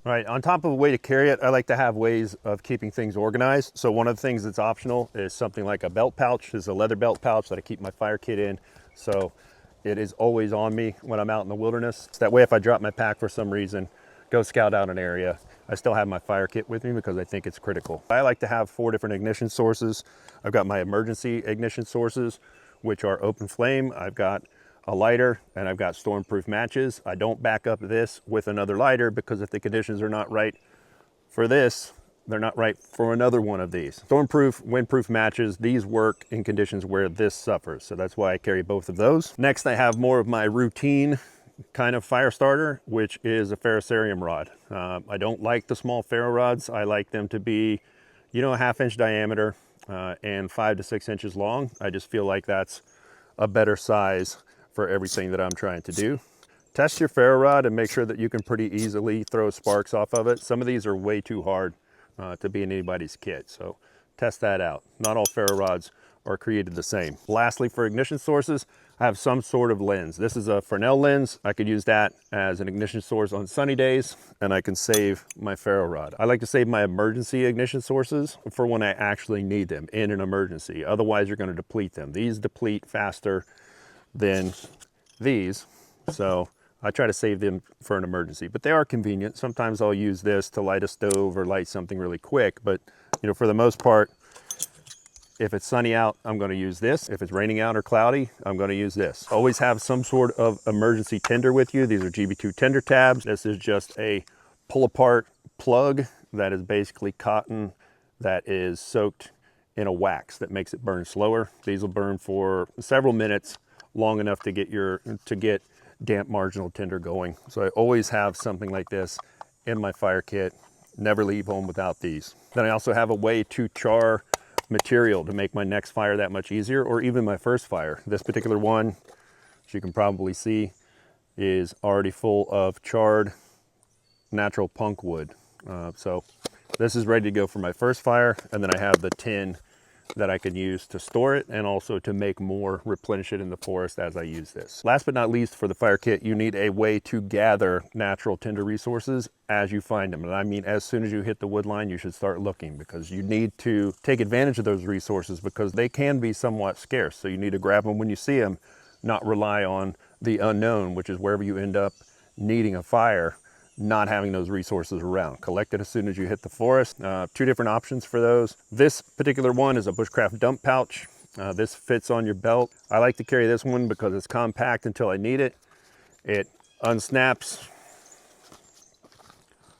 All right, on top of a way to carry it, I like to have ways of keeping things organized. So one of the things that's optional is something like a belt pouch. This is a leather belt pouch that I keep my fire kit in. So it is always on me when I'm out in the wilderness. So that way, if I drop my pack for some reason, go scout out an area, I still have my fire kit with me because I think it's critical. I like to have 4 different ignition sources. I've got my emergency ignition sources, which are open flame. I've got a lighter, and I've got stormproof matches. I don't back up this with another lighter because if the conditions are not right for this, they're not right for another one of these. Stormproof, windproof matches, these work in conditions where this suffers. So that's why I carry both of those. Next, I have more of my routine kind of fire starter, which is a ferrocerium rod. I don't like the small ferro rods. I like them to be, you know, a 1/2 inch diameter and 5 to 6 inches long. I just feel like that's a better size for everything that I'm trying to do. Test your ferro rod and make sure that you can pretty easily throw sparks off of it. Some of these are way too hard to be in anybody's kit, so test that out. Not all ferro rods are created the same. Lastly, for ignition sources, I have some sort of lens. This is a Fresnel lens. I could use that as an ignition source on sunny days, and I can save my ferro rod. I like to save my emergency ignition sources for when I actually need them in an emergency. Otherwise, you're going to deplete them. These deplete faster than these, so I try to save them for an emergency, but they are convenient. Sometimes I'll use this to light a stove or light something really quick, but you know, for the most part, if it's sunny out, I'm going to use this. If it's raining out or cloudy, I'm going to use this. Always have some sort of emergency tinder with you. These are GB2 tinder tabs. This is just a pull apart plug that is basically cotton that is soaked in a wax that makes it burn slower. These will burn for several minutes, long enough to get damp marginal tinder going. So I always have something like this in my fire kit. Never leave home without these. Then I also have a way to char material to make my next fire that much easier, or even my first fire. This particular one, as you can probably see, is already full of charred natural punk wood. So this is ready to go for my first fire, and then I have the tin that I can use to store it and also to make more, replenish it in the forest as I use this. Last but not least, for the fire kit, you need a way to gather natural tinder resources as you find them. And I mean, as soon as you hit the wood line, you should start looking, because you need to take advantage of those resources because they can be somewhat scarce. So you need to grab them when you see them, not rely on the unknown, which is wherever you end up needing a fire, not having those resources around. Collect it as soon as you hit the forest. 2 different options for those. This particular one is a bushcraft dump pouch. This fits on your belt. I like to carry this one because it's compact until I need it. It unsnaps,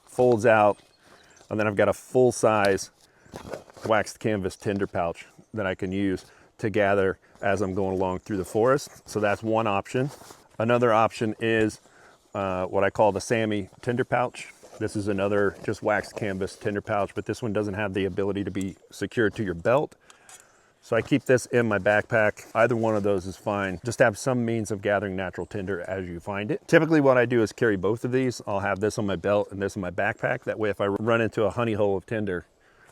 folds out, and then I've got a full-size waxed canvas tinder pouch that I can use to gather as I'm going along through the forest. So that's one option. Another option is what I call the Sammy tinder pouch. This is another just waxed canvas tinder pouch, but this one doesn't have the ability to be secured to your belt. So I keep this in my backpack. Either one of those is fine. Just have some means of gathering natural tinder as you find it. Typically what I do is carry both of these. I'll have this on my belt and this in my backpack. That way if I run into a honey hole of tinder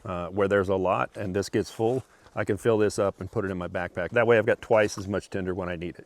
where there's a lot and this gets full, I can fill this up and put it in my backpack. That way I've got twice as much tinder when I need it.